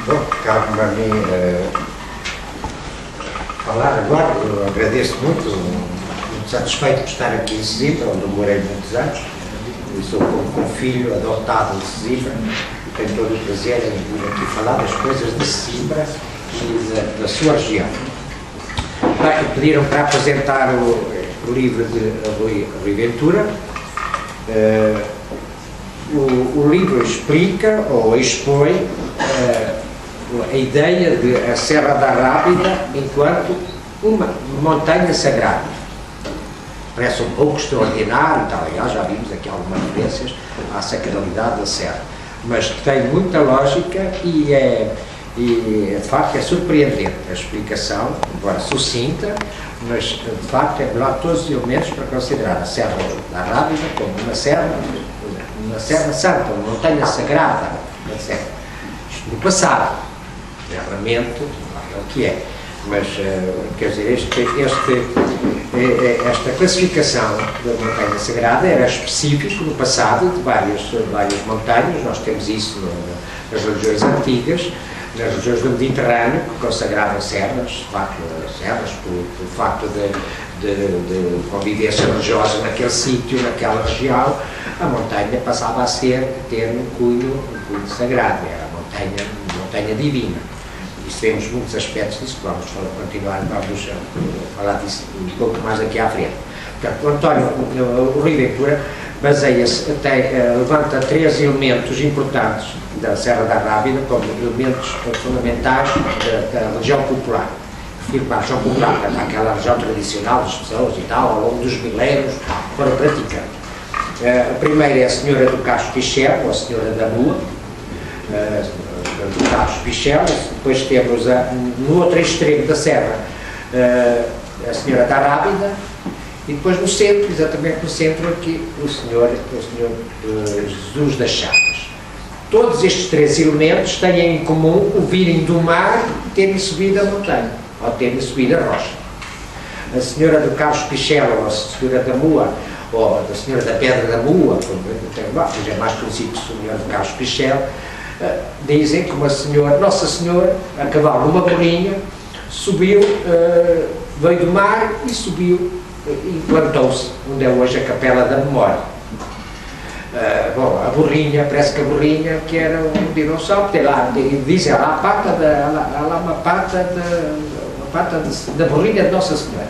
Bom, cabe-me a mim falar agora. Eu agradeço muito, muito satisfeito por estar aqui em Sesimbra, onde eu morei muitos anos. Eu sou como filho adotado de Sesimbra e tenho todo o prazer em vir aqui falar das coisas de Sesimbra e da sua região. Bem, pediram para apresentar o livro de Rui Ventura. O livro explica ou expõe a ideia de a Serra da Rábida enquanto uma montanha sagrada. Parece um pouco extraordinário, tal, aliás, já vimos aqui algumas referências à sacralidade da Serra, mas tem muita lógica e de facto é surpreendente a explicação, embora sucinta, mas de facto é melhor todos os elementos para considerar a Serra da Rábida como uma serra santa, uma montanha sagrada, isto no passado, realmente é o que é, mas quer dizer, esta classificação da montanha sagrada era específico no passado de várias montanhas. Nós temos isso nas religiões antigas, nas regiões do Mediterrâneo, que consagravam serras, de facto, por facto de convivência religiosa naquele sítio, naquela região, a montanha passava a ter um cunho sagrado, era a montanha divina. Isso temos muitos aspectos disso, vamos falar disso um pouco mais aqui à frente. Portanto, o Rui Ventura baseia-se, levanta 3 elementos importantes da Serra da Rábida como elementos fundamentais da religião popular. Refiro para a religião popular, aquela religião tradicional das pessoas e tal, ao longo dos milénios foram praticando. A primeira é a Senhora do Cacho Pichel, ou a Senhora da Mula, do Cacho Pichel. Depois temos no outro extremo da serra a Senhora da Rábida, e depois no centro, exatamente no centro aqui, o Senhor Jesus das Chagas. Todos estes 3 elementos têm em comum o virem do mar e terem subido a montanha, ou terem subido a rocha. A Senhora do Carlos Pichel, ou a Senhora da Mua, ou a Senhora da Pedra da Mua, que é mais conhecido que a Senhora do Carlos Pichel, dizem que Nossa Senhora, a cavalo numa burrinha, subiu, veio do mar e subiu e plantou-se, onde é hoje a Capela da Memória. Bom, a burrinha, parece que a burrinha que era um dinossauro, dizem lá uma pata da burrinha de Nossa Senhora.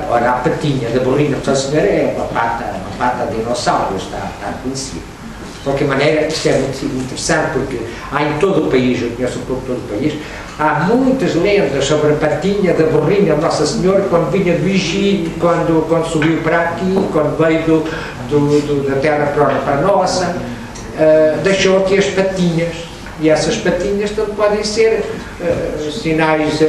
Ora, a patinha da burrinha de Nossa Senhora é uma pata de dinossauro, está conhecido. De qualquer maneira, isto é muito interessante, porque há em todo o país, eu conheço um pouco todo o país, há muitas lendas sobre a patinha da burrinha de Nossa Senhora, quando vinha do Egito, quando subiu para aqui, quando veio da terra para a nossa, deixou aqui as patinhas, e essas patinhas tanto podem ser sinais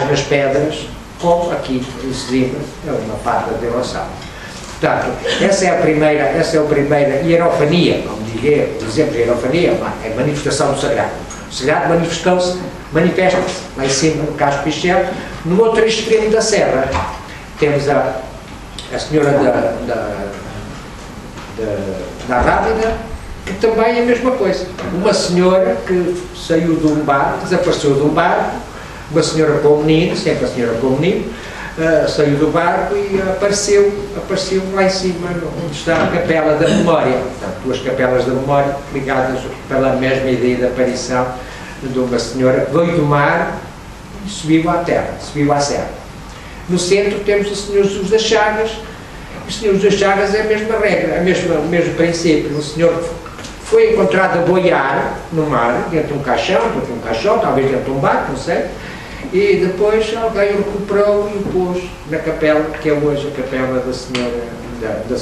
nas pedras, como aqui em Sesimbra, é uma pata de dinossauro. Portanto, essa é a primeira hierofania, como dizemos, hierofania é a manifestação do sagrado. O sagrado manifesta-se lá em cima, no Cacho Pichel. No outro extremo da serra temos a Senhora da Rábida, que também é a mesma coisa. Uma senhora que saiu de um barco, desapareceu de um barco, uma senhora com um menino, sempre a senhora com um menino, saiu do barco e apareceu lá em cima, onde está a Capela da Memória. Portanto, 2 capelas da memória ligadas pela mesma ideia de aparição de uma senhora, veio do mar e subiu à terra, subiu à serra. No centro temos o Senhor Jesus das Chagas. O Senhor Jesus das Chagas é a mesma regra, o mesmo princípio. O Senhor foi encontrado a boiar no mar, dentro de um caixão, talvez dentro de um barco, não sei, e depois alguém o recuperou e o pôs na capela, que é hoje a capela da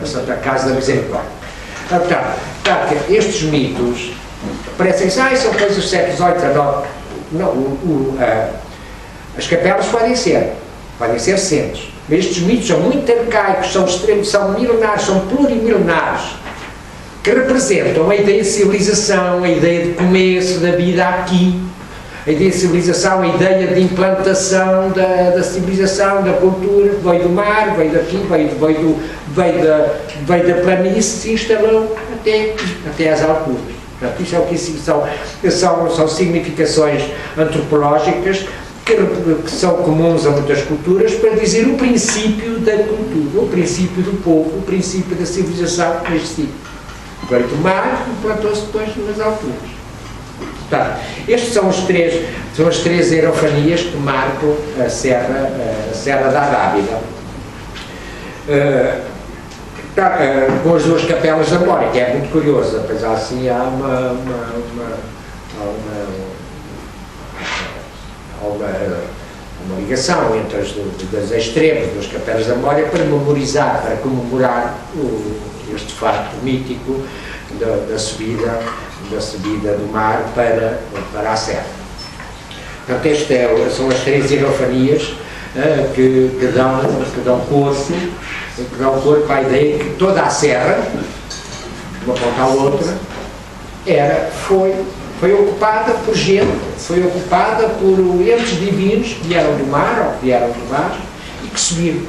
Santa Casa da Misericórdia. Portanto, estes mitos parecem são coisas do século XVIII, XIX. Não, as capelas podem ser centros. Estes mitos são muito arcaicos, são milenares, são plurimilenares, que representam a ideia de civilização, a ideia de começo da vida aqui, a ideia de civilização, a ideia de implantação da civilização, da cultura, veio do mar, veio daqui, veio da planície, se instalou até às alturas. Portanto, isso é o que são significações antropológicas que são comuns a muitas culturas para dizer o princípio da cultura, o princípio do povo, o princípio da civilização neste sítio. Veio do mar e plantou-se depois nas alturas. Portanto, estes são as três erofanias que marcam a Serra da Rábida. Com as duas capelas da memória, que é muito curiosa, pois assim há uma ligação entre das extremas das capelas da memória para memorizar, para comemorar este facto mítico da subida do mar para a serra. Portanto, estas são as três erofanias que dão corpo à ideia que toda a serra, de uma ponta à outra, foi ocupada por gente, foi ocupada por entes divinos que vieram do mar, ou que vieram do mar, e que subiram.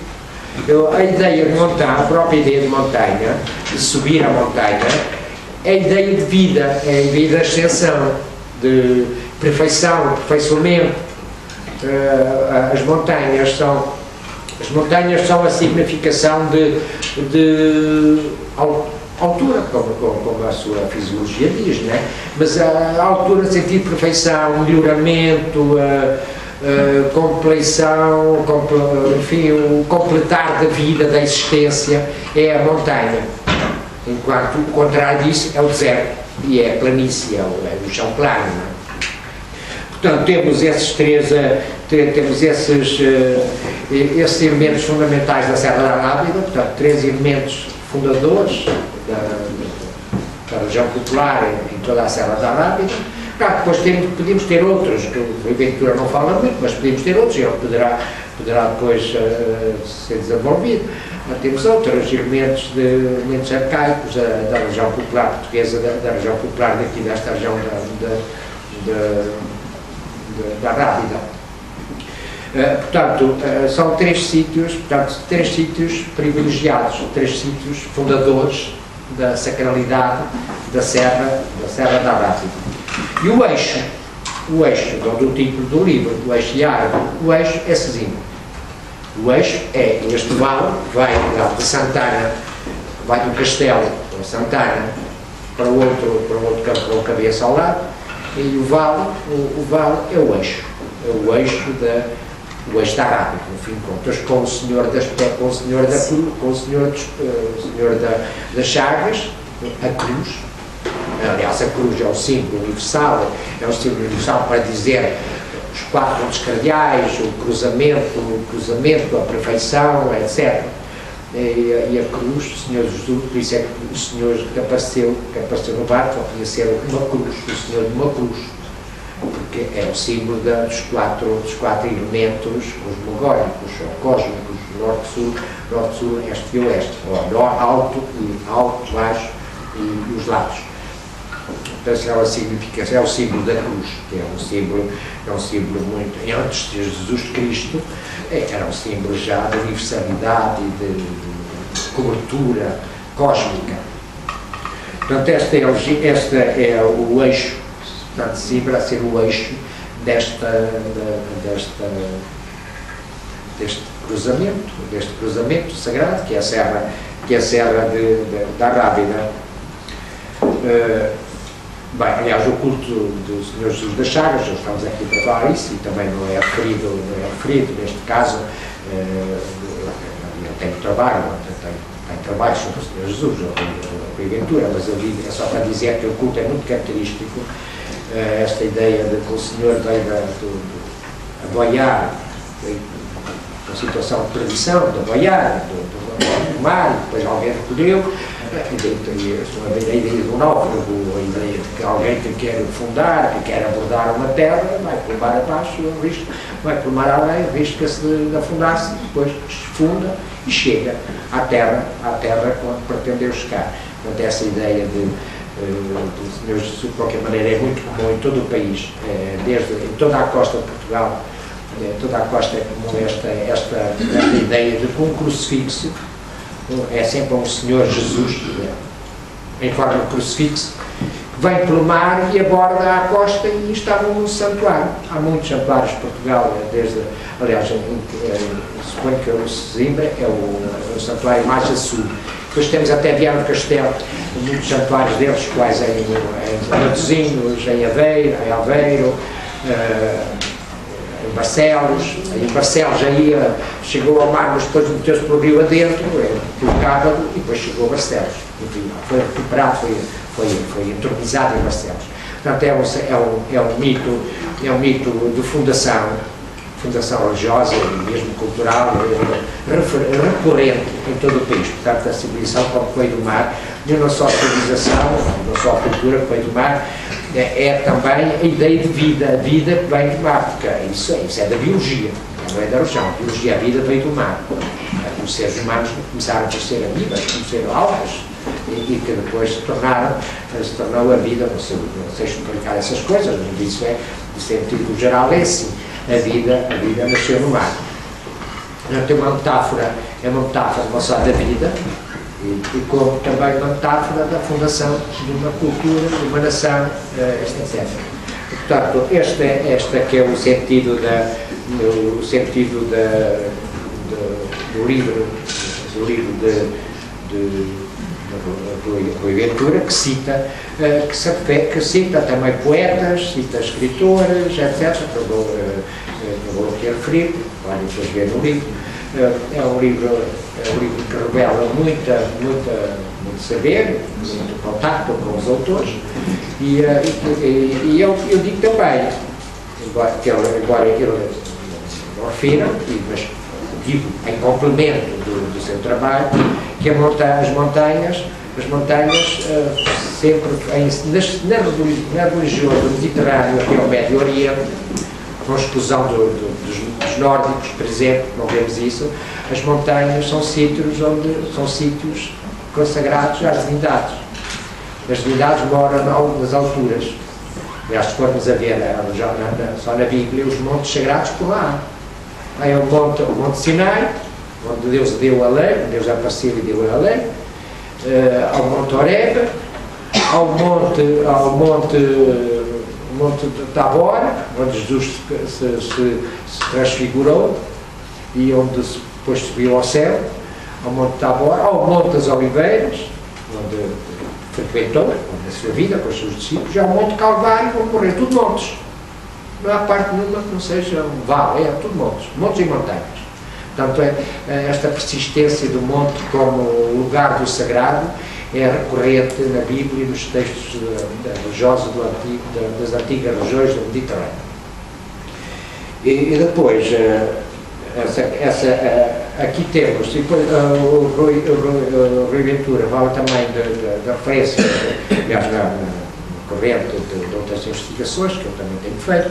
A ideia de montanha, a própria ideia de montanha, de subir a montanha, é a ideia de vida, é a ideia de ascensão, de perfeição, aperfeiçoamento. As montanhas são a significação de altura, como a sua fisiologia diz, né? Mas a altura no sentido de perfeição, melhoramento, compleição, enfim, o completar da vida, da existência, é a montanha. Enquanto o contrário disso é o deserto, e é a planície, é o chão plano. Né? Portanto, temos esses esses elementos fundamentais da Serra da Rábida, portanto, três elementos fundadores da região popular em toda a Serra da Rábida. Claro, depois podemos ter outros, que o Ventura não fala muito, mas podemos ter outros, e ele poderá depois ser desenvolvido. Mas temos outros elementos arcaicos da região popular portuguesa, da região popular daqui, desta região da Rábida. Portanto, são três sítios privilegiados, três sítios fundadores da sacralidade da Serra da Rábida. E o eixo do título do livro, o eixo Iargo, o eixo é Sesimbra. O eixo é este vale que vai de Santana, vai do Castelo para Santana para o outro cabeça ao lado, e o vale é o eixo. É o eixo da Rábida, no fim de contas, com o Senhor das Chagas, a cruz. Aliás, a cruz é o símbolo universal, para dizer os quatro pontos cardeais, o cruzamento, a perfeição, etc. E a cruz, o Senhor Jesus, por isso é que o Senhor que apareceu no barco, podia ser uma cruz, o Senhor de uma cruz, porque é o símbolo dos quatro elementos cosmogónicos, ou cósmicos, norte, sul, este e oeste, ou alto, baixo e os lados. Portanto, ela significa, é o símbolo da cruz, que é um símbolo muito, antes de Jesus Cristo, era um símbolo já de universalidade e de cobertura cósmica. Portanto, este é o eixo, portanto, Sesimbra a ser o eixo deste cruzamento sagrado, que é a Serra da Rábida. Bem, aliás, o culto do Senhor Jesus das Chagas, já estamos aqui para falar isso, e também não é referido neste caso, eu tenho trabalho, tenho trabalho sobre o Senhor Jesus, ou a Ventura, mas eu digo, é só para dizer que o culto é muito característico, esta ideia de que o Senhor veio a boiar, uma situação de perdição, de boiar, do mar, e depois alguém recolheu. A ideia do náufrago, a ideia de que alguém que quer fundar, que quer abordar uma terra, vai pelo mar abaixo, vai pelo mar além, risca-se de afundar-se, depois desfunda e chega à terra onde pretendeu chegar. Portanto, essa ideia do Senhor Jesus, de qualquer maneira, é muito comum em todo o país, em toda a costa de Portugal, toda a costa é comum esta ideia de que um crucifixo é sempre um Senhor Jesus em forma de crucifixo vem pelo mar e aborda à costa e está num santuário. Há muitos santuários de Portugal, aliás, suponho que o Sesimbra é o santuário mais a sul. Depois temos até Viana do Castelo, muitos santuários deles, quais em Matosinhos, em Aveiro, em Barcelos. Em Barcelos chegou ao mar, mas depois meteu-se pelo rio adentro, pelo Cábado, e depois chegou a Barcelos. Enfim, foi recuperado, foi entronizado em Barcelos. Portanto, é um mito de fundação religiosa e mesmo cultural, recorrente em todo o país. Portanto, a civilização que veio do mar, não só a civilização, não só a cultura que veio do mar, é também a ideia de vida, a vida que vem do mar, porque isso é da biologia, não é da religião. A biologia, a vida veio do mar. Os seres humanos começaram a ser amibas, começaram algas, e que depois se tornou a vida, não sei explicar essas coisas, mas isso o sentido geral é assim. A vida nasceu no mar. Tem uma metáfora, não só da vida, e como também uma metáfora da fundação de uma cultura, de uma nação, etc. Portanto, este que é o sentido do livro de Rui Ventura, que cita também poetas, cita escritores, etc. Que eu vou aqui referir, podem depois ver no livro. É um livro que revela muito saber, muito contacto com os autores, e eu digo também, embora ele não refira, mas digo em complemento do seu trabalho, que as montanhas sempre, na região do Mediterrâneo até ao Médio Oriente, com a exclusão dos nórdicos, por exemplo, não vemos isso, as montanhas são sítios consagrados às divindades. As divindades moram nas alturas. Aliás, se formos a ver só na Bíblia, os montes sagrados por lá. Aí é o Monte Sinai, onde Deus deu a lei, Deus apareceu e deu a lei, ao Monte Horebe, ao Monte Tabor, onde Jesus se transfigurou e onde depois subiu ao céu, ao Monte Tabor, ao Monte das Oliveiras, onde frequentou a sua vida com os seus discípulos, e ao Monte Calvário, onde morreu, tudo montes. Não há parte nenhuma que não seja um vale, é tudo montes e montanhas. Portanto, esta persistência do monte como lugar do sagrado é recorrente na Bíblia e nos textos religiosos das antigas regiões do Mediterrâneo. E depois, aqui temos, depois, o Rui Ventura fala também da referência, aliás, na corrente de outras investigações que eu também tenho feito,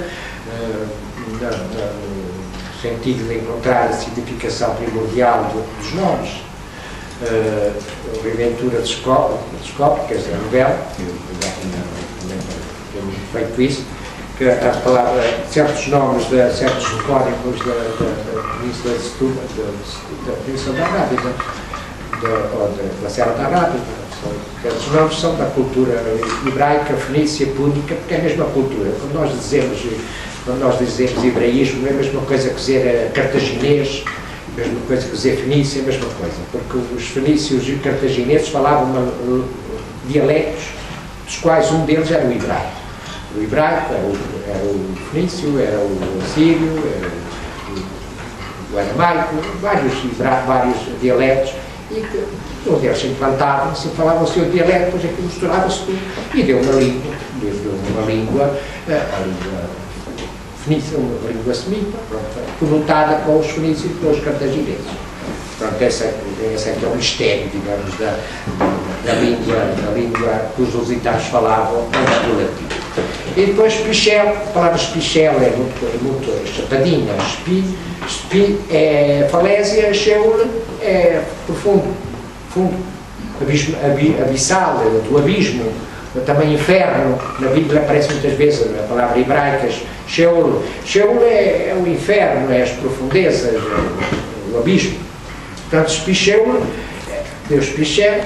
no sentido de encontrar a significação primordial dos nomes. O Rui Ventura descobre, quer dizer, revela, eu também tenho feito isso, que a palavra, certos nomes de certos códigos da Península de Setúbal, da Península da Rábida, da Serra da Rábida, esses nomes são da cultura hebraica, fenícia, púnica, porque é a mesma cultura. Quando nós dizemos hebraísmo, é a mesma coisa que dizer cartaginês, a mesma coisa que dizer fenícia, é a mesma coisa, porque os fenícios e cartagineses falavam dialectos, dos quais um deles era o hebraico. O hebraico era o fenício, era o assírio, era o aramaico, vários dialetos, e que onde eles se implantavam, se falavam o seu dialeto, depois aquilo misturava-se tudo, e deu uma língua, a língua fenícia, uma língua semita, conotada com os fenícios e com os cartagineses. Portanto, esse é que é o mistério, digamos, da língua que os lusitanos falavam antes do latim. E depois Spichel, a palavra Spichel é muito chapadinha, Spi é falésia, Sheol é profundo, abissal, do abismo, também inferno. Na Bíblia aparece muitas vezes a palavra hebraica, Sheol. Sheol é o inferno, é as profundezas, o abismo. Portanto, Spichel, Deus Spichel,